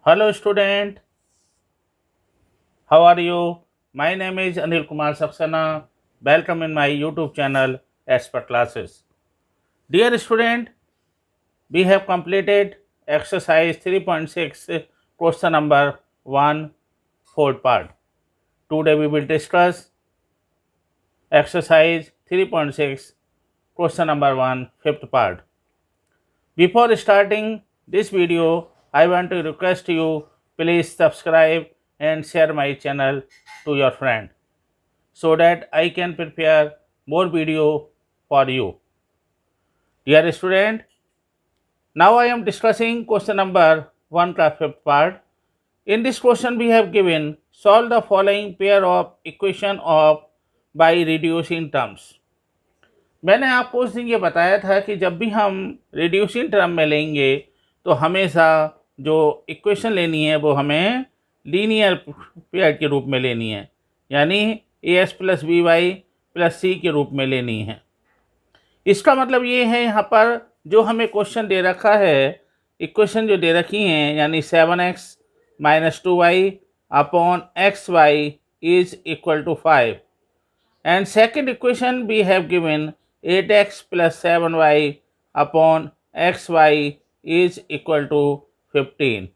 Hello student, how are you? My name is Anil Kumar Saxena. Welcome in my YouTube channel Expert Classes. Dear student, we have completed exercise 3.6 question number 1 fourth part. Today we will discuss exercise 3.6 question number 1 fifth part. Before starting this video, I want to request you please subscribe and share my channel to your friend so that I can prepare more video for you. Dear student, now I am discussing question number 1 का fifth part. In this question we have given solve the following pair of equation of by reducing terms. मैंने आपको उस दिन ये बताया था कि जब भी हम रिड्यूसिंग टर्म में लेंगे तो हमेशा जो इक्वेशन लेनी है वो हमें लीनियर पेयर के रूप में लेनी है, यानी as plus B Y plus C के रूप में लेनी है। इसका मतलब ये है यहाँ पर जो हमें क्वेश्चन दे रखा है, इक्वेशन जो दे रखी हैं, यानी 7x minus 2y upon x y is equal to 5 and second equation we have given 8x plus 7y upon x y is equal to 15।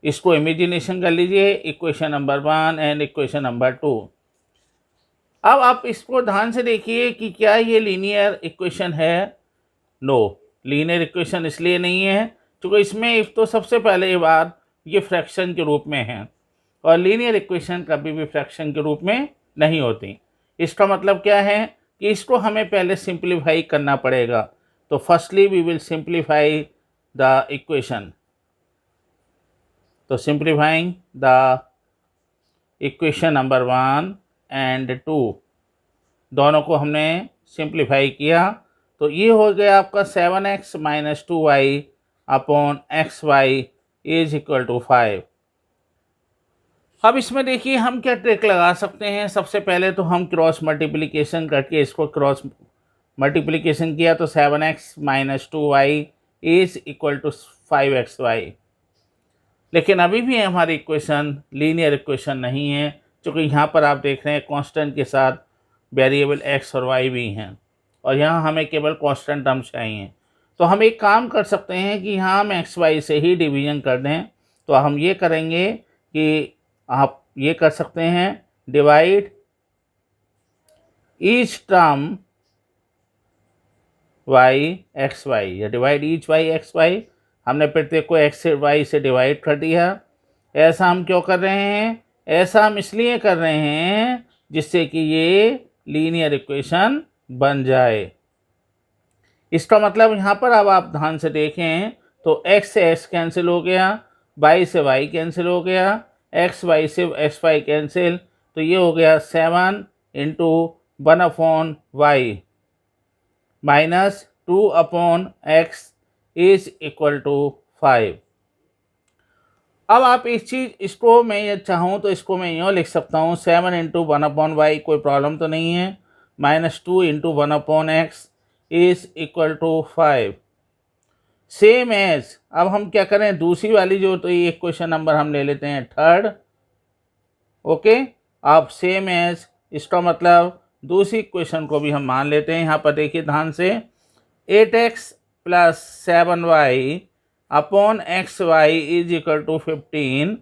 इसको इमेजिनेशन कर लीजिए, equation number 1 and equation number 2। अब आप इसको ध्यान से देखिए कि क्या ये लीनियर इक्वेशन है। नो, लीनियर इक्वेशन इसलिए नहीं है क्योंकि इसमें इफ तो सबसे पहले बात ये फ्रैक्शन के रूप में है और लीनियर इक्वेशन कभी भी फ्रैक्शन के रूप में नहीं होती। इसका मतलब क्या है कि इसको हमें पहले सिंप्लीफाई करना पड़ेगा। तो firstly we will simplify the equation. तो simplifying the equation number 1 and 2 दोनों को हमने सिंप्लीफाई किया तो ये हो गया आपका 7x minus 2y upon x y is equal to 5। अब इसमें देखिए हम क्या ट्रिक लगा सकते हैं। सबसे पहले तो हम क्रॉस मल्टीप्लिकेशन करके इसको क्रॉस मल्टीप्लिकेशन किया तो 7x minus 2y is equal to 5xy। लेकिन अभी भी हमारी इक्वेशन लीनियर इक्वेशन नहीं है क्योंकि यहाँ पर आप देख रहे हैं कांस्टेंट के साथ वेरिएबल x और y भी हैं और यहाँ हमें केवल कांस्टेंट टर्म्स चाहिए। तो हम एक काम कर सकते हैं कि यहाँ हम एक्स वाई से ही डिवीजन कर दें। तो हम ये करेंगे कि आप ये कर सकते हैं, divide each term Y X Y या divide each Y X Y. हमने प्रत्येक को एक्स से वाई से डिवाइड कर दिया। ऐसा हम क्यों कर रहे हैं? ऐसा हम इसलिए कर रहे हैं जिससे कि ये लीनियर इक्वेशन बन जाए। इसका मतलब यहाँ पर अब आप ध्यान से देखें तो x से x कैंसिल हो गया, y से y कैंसिल हो गया, एक्स वाई से एक्स वाई कैंसिल, तो ये हो गया 7 into 1 upon y minus 2 upon x is equal to 5। अब आप एक चीज़ इसको मैं ये चाहूँ तो इसको मैं यूँ लिख सकता हूँ 7 इंटू 1 अपॉन वाई, कोई प्रॉब्लम तो नहीं है, minus 2 into 1 upon x is equal to 5। Same as अब हम क्या करें, दूसरी वाली जो तो ये क्वेश्चन नंबर हम ले लेते हैं थर्ड। ओके, अब सेम एज इसका मतलब दूसरी क्वेश्चन को भी हम मान लेते हैं। यहाँ पर देखिए ध्यान से 8x plus 7y upon x y is equal to 15।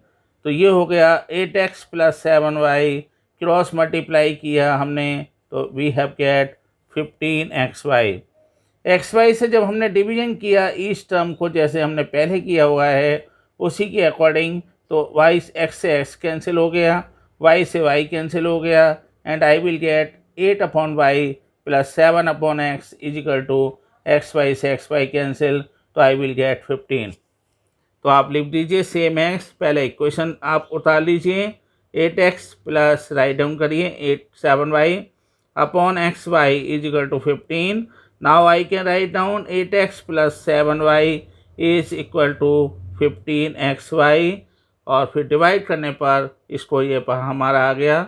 तो ये हो गया 8x plus 7y, cross multiply किया हमने तो we have get 15xy। X Y से जब हमने डिवीजन किया इस टर्म को जैसे हमने पहले किया हुआ है उसी के अकॉर्डिंग, तो वाई एक्स से एक्स कैंसिल हो गया, वाई से वाई कैंसिल हो गया and I will get 8 upon Y plus 7 upon x is equal to x Y से एक्स वाई कैंसिल, तो आई विल गेट 15। तो आप लिख दीजिए सेम एक्स, पहले इक्वेशन आप उतार लीजिए 8x प्लस राइट डाउन करिए 7y upon x y is equal to 15। Now I can write down 8x plus 7y is equal to 15xy और फिर डिवाइड करने पर इसको ये पर हमारा आ गया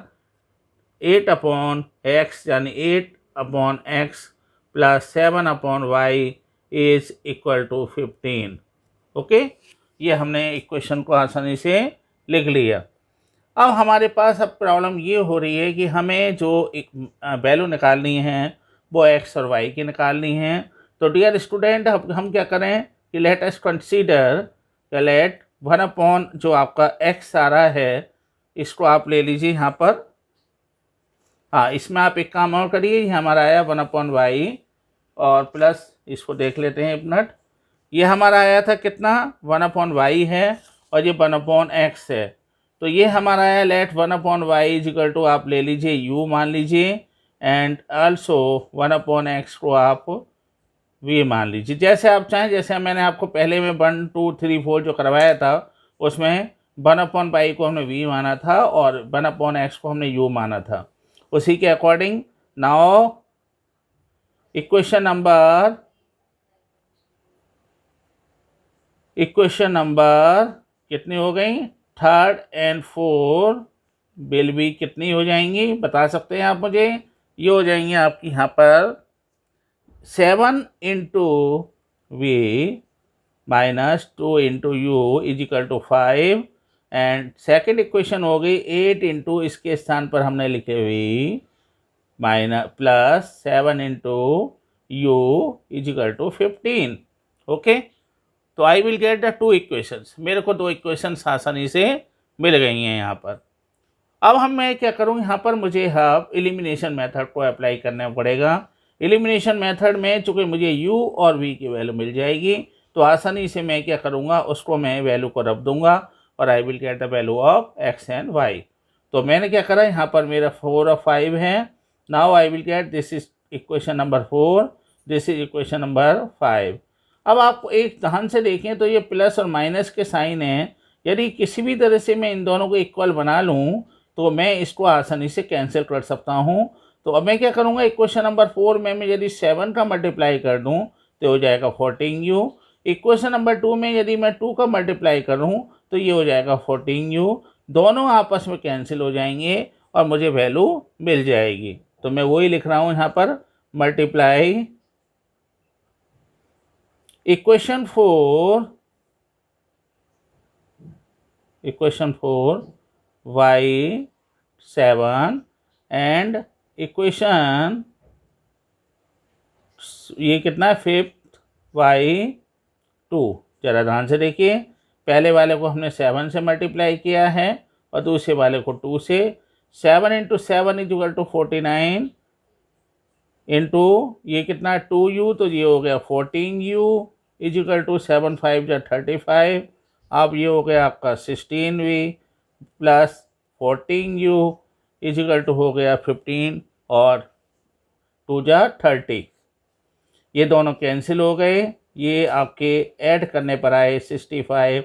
8 अपॉन एक्स यानी 8 upon x plus 7 upon y is equal to 15। Okay, ये हमने इक्वेशन को आसानी से लिख लिया। अब हमारे पास अब प्रॉब्लम ये हो रही है कि हमें जो वैल्यू निकालनी है वो एक्स और वाई की निकालनी है। तो डियर स्टूडेंट, हम क्या करें कि लेट अस कंसीडर, लेट 1 जो आपका एक्स आ रहा है इसको आप ले लीजिए यहाँ पर। हाँ, इसमें आप एक काम और करिए, ये हमारा आया 1/y और प्लस इसको देख लेते हैं एक मिनट। ये हमारा आया था कितना, 1/y है और ये 1/x है। तो ये हमारा आया लेट 1/y इजिकल टू आप ले लीजिए u मान लीजिए, एंड आल्सो 1/x को आप v मान लीजिए, जैसे आप चाहें। जैसे मैंने आपको पहले में 1 2 3 4 जो करवाया था उसमें 1/y को हमने v माना था और 1/x को हमने u माना था, उसी के अकॉर्डिंग नाउ इक्वेशन नंबर कितनी हो गई, 3rd and 4th बिल भी कितनी हो जाएंगी बता सकते हैं आप मुझे। ये हो जाएंगी आपकी यहाँ पर 7 into v minus 2 into u is equal to 5, and second equation हो गई 8 इंटू, इसके स्थान पर हमने लिखे हुई minus plus 7 into u is equal to 15। Okay, तो I will get the 2 equations. मेरे को 2 इक्वेशंस आसानी से मिल गई हैं यहाँ पर। अब मैं क्या करूँ, यहाँ पर मुझे अब एलिमिनेशन मेथड को अप्लाई करना पड़ेगा। एलिमिनेशन मेथड में चूँकि मुझे u और v की वैल्यू मिल जाएगी तो आसानी से मैं क्या करूँगा, उसको मैं वैल्यू को रख दूँगा और आई will get the value of x and y। तो मैंने क्या करा, यहाँ पर मेरा 4 और 5 है। Now I will get this is equation number 4, this is equation number 5। अब आप एक ध्यान से देखें तो ये प्लस और माइनस के साइन हैं। यदि किसी भी तरह से मैं इन दोनों को इक्वल बना लूँ तो मैं इसको आसानी से कैंसिल कर सकता हूँ। तो अब मैं क्या करूँगा, इक्वेशन नंबर 4 में मैं यदि 7 का मल्टीप्लाई कर दूँ तो हो जाएगा 14u। इक्वेशन नंबर 2 में यदि मैं 2 का मल्टीप्लाई करूँ तो ये हो जाएगा 14u। दोनों आपस में कैंसिल हो जाएंगे और मुझे वैल्यू मिल जाएगी। तो मैं वही लिख रहा हूँ यहाँ पर, multiply equation 4 y 7 and equation ये कितना है 5th y 2। जरा ध्यान से देखिए, पहले वाले को हमने 7 से मल्टीप्लाई किया है और दूसरे वाले को 2 से। 7 into 7 is equal to 49 into ये कितना 2u, तो ये हो गया 14u इज इक्वल टू 7 5 जा 35। अब ये हो गया आपका 16v plus 14u is equal to हो गया 15 और 2 जा 30। ये दोनों कैंसिल हो गए, ये आपके ऐड करने पर आए 65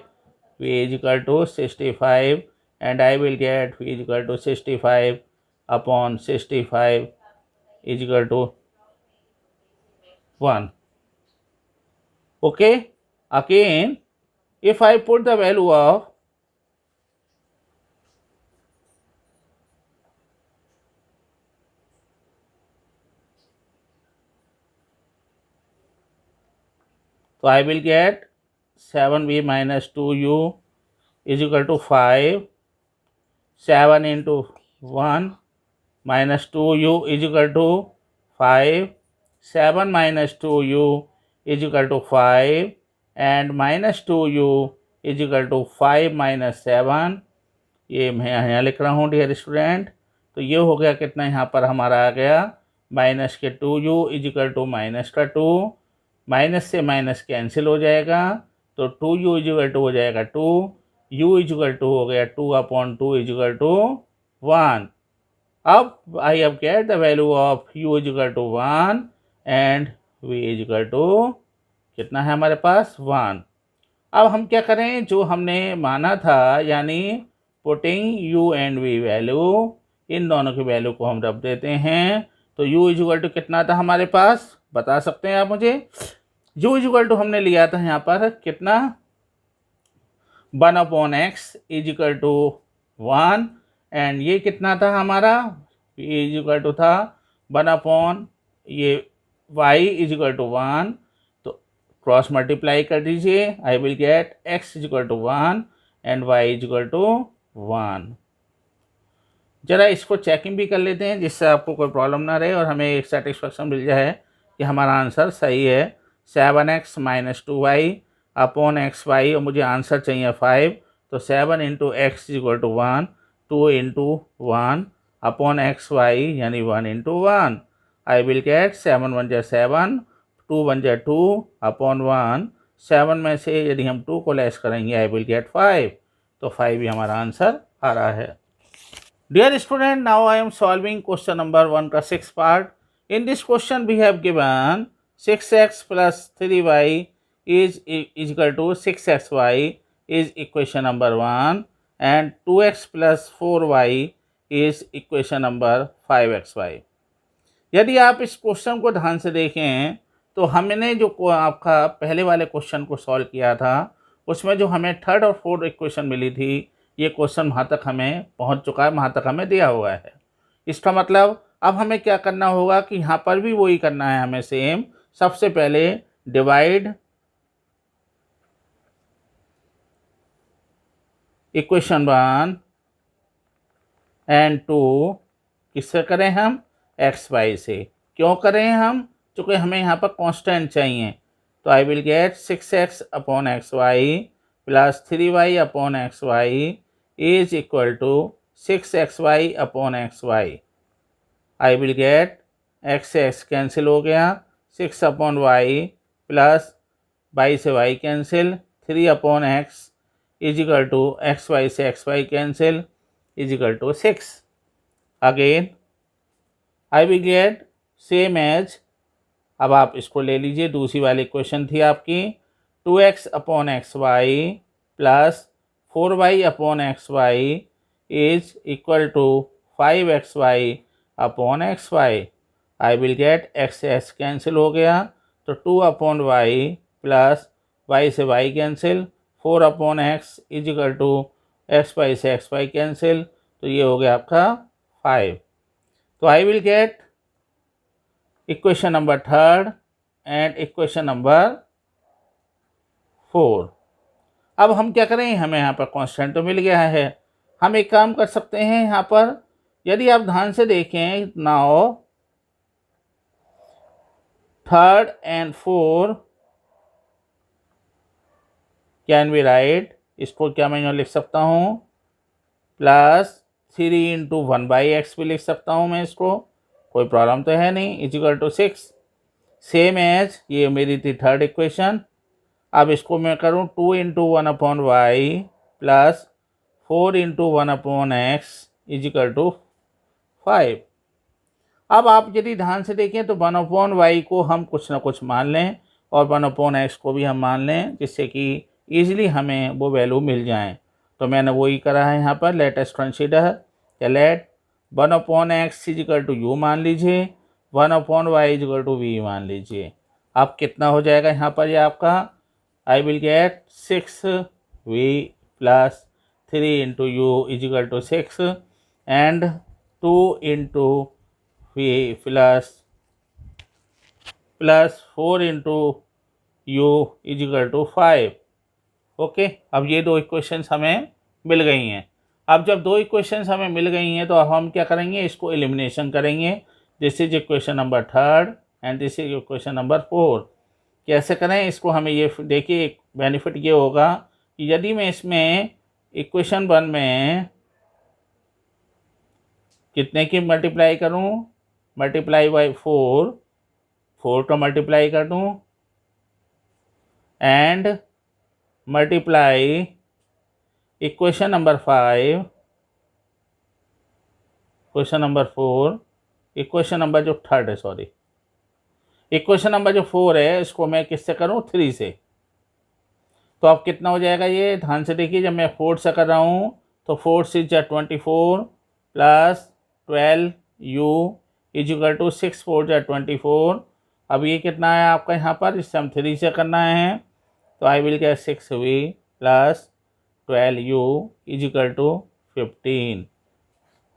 v is equal to 65 and I will get v is equal to 65 upon 65 is equal to 1। Okay, again if I put the value of so I will get 7v minus 2u is equal to 5, 7 into 1 minus 2u is equal to 5, 7 minus 2u is equal to 5 and minus 2u is equal to 5 minus 7। ये मैं यहाँ लिख रहा हूँ dear student. तो ये हो गया कितना, यहाँ पर हमारा आ गया माइनस के 2u is equal to minus का 2, माइनस से माइनस कैंसिल हो जाएगा तो 2u इज इक्वल टू हो जाएगा 2, u इज इक्वल टू हो गया 2/2 इज इक्वल टू 1। अब I have get the value of u is equal to 1 and v is equal to कितना है हमारे पास 1। अब हम क्या करें, जो हमने माना था यानी putting u and v value, इन दोनों की वैल्यू को हम रख देते हैं। तो u इज इक्वल टू कितना था हमारे पास बता सकते हैं आप मुझे। u इज इक्वल टू हमने लिया था यहाँ पर कितना 1/x is equal to 1 and ये कितना था हमारा v इज इक्वल टू था 1 अपॉन ये y इज इक्वल टू 1। तो क्रॉस मल्टीप्लाई कर दीजिए, I will get x equal to 1 and y equal to 1। ज़रा इसको चेकिंग भी कर लेते हैं जिससे आपको कोई प्रॉब्लम ना रहे और हमें एक सेटिस्फेक्शन मिल जाए कि हमारा आंसर सही है। 7x minus 2y upon x Y, और मुझे आंसर चाहिए 5, तो 7 into x equal to 1, 2 into 1 upon x y यानी 1 इंटू 1। आई विल गेट 7 1 जा 7, 2 1 जा 2 अपॉन 1। 7 में से यदि हम 2 को लेस करेंगे आई विल गेट 5, तो 5 ही हमारा आंसर आ रहा है। Dear student, now I am solving question number 1 का 6th part. In this question we have given 6x plus 3y is equal to 6xy is equation number 1 and 2x plus 4y is equation number 5xy. यदि आप इस question को ध्यान से देखें तो हमने जो आपका पहले वाले क्वेश्चन को सॉल्व किया था उसमें जो हमें थर्ड और फोर्थ इक्वेशन मिली थी, ये क्वेश्चन वहाँ तक हमें पहुँच चुका है, वहाँ तक हमें दिया हुआ है। इसका मतलब अब हमें क्या करना होगा कि यहाँ पर भी वही करना है हमें सेम। सबसे पहले डिवाइड इक्वेशन 1 एंड 2 किससे करें हम, एक्स वाई से। क्यों करें हम, चूँकि हमें यहाँ पर कांस्टेंट चाहिए। तो I will get 6x upon x Y plus 3y upon x Y is equal to 6xy upon x Y. I will get x x cancel हो गया, 6 अपॉन वाई प्लस वाई से Y cancel, 3 upon x is equal to x Y से x Y cancel is equal to 6। Again I will get same as, अब आप इसको ले लीजिए, दूसरी वाली इक्वेशन थी आपकी 2x upon x Y plus 4y upon x y is equal to 5xy upon x Y. I will get x x cancel हो गया, तो 2 अपॉन वाई प्लस वाई से Y cancel, 4 upon x is equal to x Y से x Y cancel, तो ये हो गया आपका 5। तो I will get equation number 3 and equation number 4। अब हम क्या करें, हमें यहाँ पर कांस्टेंट तो मिल गया है। हम एक काम कर सकते हैं, यहाँ पर यदि आप ध्यान से देखें, now 3 and 4 can be right, इसको क्या मैं यहाँ लिख सकता हूँ प्लस 3 इंटू 1/x भी लिख सकता हूँ मैं इसको, कोई प्रॉब्लम तो है नहीं, is equal to 6। Same as ये मेरी थी थर्ड इक्वेशन। अब इसको मैं करूँ 2 into 1 upon Y plus 4 into 1 upon x is equal to 5। अब आप यदि ध्यान से देखें तो 1 अपॉन वाई को हम कुछ ना कुछ मान लें और 1 अपॉन एक्स को भी हम मान लें, जिससे कि ईजिली हमें वो वैल्यू मिल जाए। तो मैंने वही करा है यहाँ पर। Let us consider, let 1 upon x is equal to u मान लीजिए, 1 upon y is equal to v मान लीजिए। अब कितना हो जाएगा यहाँ पर ये आपका, I will get 6v plus 3 into u is equal to 6 and 2 into v plus 4 into u is equal to 5। Okay, अब ये दो इक्वेशंस हमें मिल गई हैं। अब जब दो इक्वेशंस हमें मिल गई हैं तो अब हम क्या करेंगे, इसको एलिमिनेशन करेंगे। This is equation number 3 and this is equation number 4। कैसे करें इसको, हमें ये देखिए एक बेनिफिट ये होगा कि यदि मैं इसमें इक्वेशन 1 में कितने की मल्टीप्लाई करूं, मल्टीप्लाई बाई 4 का मल्टीप्लाई कर दूं and multiply equation number 5, question number 4, equation number जो थर्ड है, सॉरी, इक्वेशन नंबर जो 4 है इसको मैं किससे करूं, 3 से। तो अब कितना हो जाएगा ये, ध्यान से देखिए, जब मैं 4 से कर रहा हूँ तो 4 से 24 plus 12u is equal to 6 4 24। अब ये कितना है आपका यहाँ पर, इससे हम 3 से करना है, तो आई विल गेट 6v प्लस 12u इज इक्वल टू 15।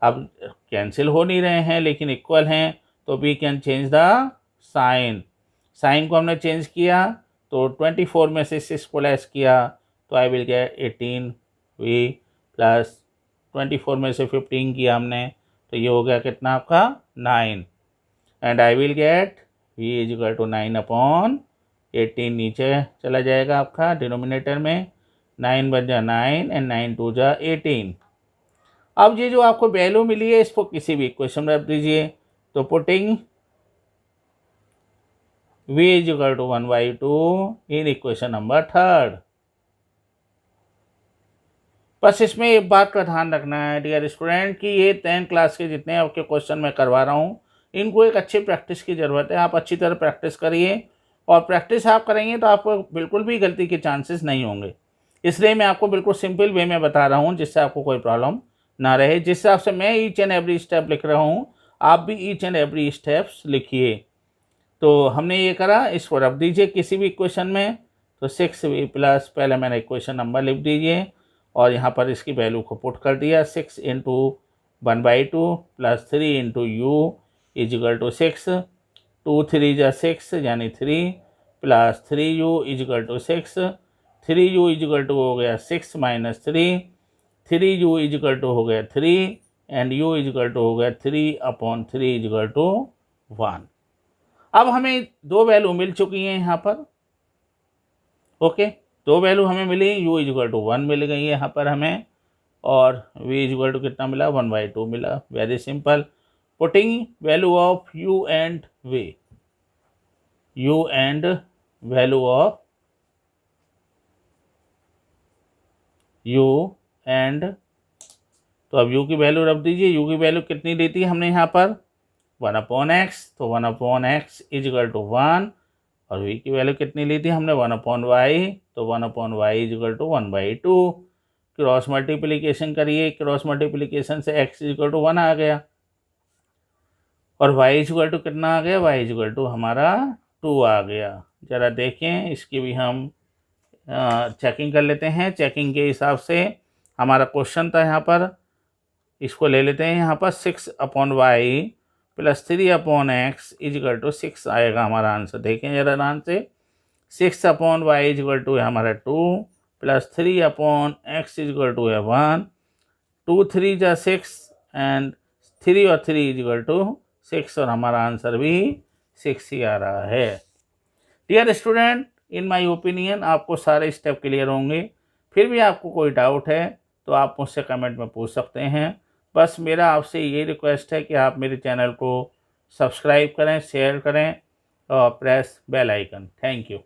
अब कैंसिल हो नहीं रहे हैं लेकिन इक्वल हैं, तो we can change the sign. Sign को हमने चेंज किया तो 24 में से 6 को लेस किया तो I will gate 18v plus 24 में से 15 किया हमने तो ये हो गया कितना आपका 9 and I will get v is equal to 9/18 नीचे चला जाएगा आपका डिनोमिनेटर में 9 बन जा 9 एंड 9 2 जा 18। अब ये जो आपको वैल्यू मिली है इसको किसी भी इक्वेशन में रख दीजिए तो putting v is equal to 1/2 in equation number 3। बस इसमें एक बात का ध्यान रखना है डियर स्टूडेंट कि ये 10th क्लास के जितने आपके क्वेश्चन मैं करवा रहा हूँ इनको एक अच्छी प्रैक्टिस की ज़रूरत है। आप अच्छी तरह प्रैक्टिस करिए और प्रैक्टिस आप करेंगे तो आपको बिल्कुल भी गलती के चांसेस नहीं होंगे। इसलिए मैं आपको बिल्कुल सिंपल वे में बता रहा हूँ जिससे आपको कोई प्रॉब्लम ना रहे। जिस हिसाब से मैं ईच एंड एवरी स्टेप लिख रहा हूँ आप भी ईच एंड एवरी स्टेप्स लिखिए। तो हमने ये करा, इसको रख दीजिए किसी भी इक्वेशन में तो 6v प्लस पहले मैंने इक्वेशन नंबर लिख दीजिए और यहाँ पर इसकी वैल्यू को पुट कर दिया 6 into 1/2 plus 3 into u is equal to 6 2 3 जा 6 यानी 3 plus 3u is equal to 6 3u is equal to हो गया 6 minus 3 3u is equal to हो गया 3 and u is equal to हो गया 3/3 इज इक्वल टू 1। अब हमें दो वैल्यू मिल चुकी हैं यहाँ पर। ओके, दो वैल्यू हमें मिली, u इज इक्वल टू 1 मिल गई है यहाँ पर हमें और v इज इक्वल टू कितना मिला 1/2 मिला। Very simple, putting value of u and v, u and value of u and, तो अब u की वैल्यू रख दीजिए। u की वैल्यू कितनी ली थी हमने यहाँ पर 1/x, तो 1/x इज इक्वल टू 1 और v की वैल्यू कितनी ली थी हमने 1/y, तो 1/y is equal to 1/2। Cross multiplication करिए, क्रॉस मल्टीप्लिकेशन से x इज इक्वल टू 1 आ गया और y इज इक्वल टू कितना आ गया, y इज इक्वल टू हमारा 2 आ गया। ज़रा देखें इसकी भी हम चेकिंग कर लेते हैं। चेकिंग के हिसाब से हमारा क्वेश्चन था यहाँ पर, इसको ले लेते हैं यहाँ पर 6/y plus 3/x is equal to 6 आएगा हमारा आंसर। देखें ज़रा ध्यान से, 6/y इज इक्वल टू है हमारा 2 plus 3/x is equal to है 1, 2 3 जा 6 एंड 3 और 3 इज इक्वल टू 6 और हमारा आंसर भी 6 ही आ रहा है। Dear student, in my opinion आपको सारे स्टेप क्लियर होंगे। फिर भी आपको कोई डाउट है तो आप मुझसे कमेंट में पूछ सकते हैं। बस मेरा आपसे ये रिक्वेस्ट है कि आप मेरे चैनल को सब्सक्राइब करें, शेयर करें और press bell icon. Thank you.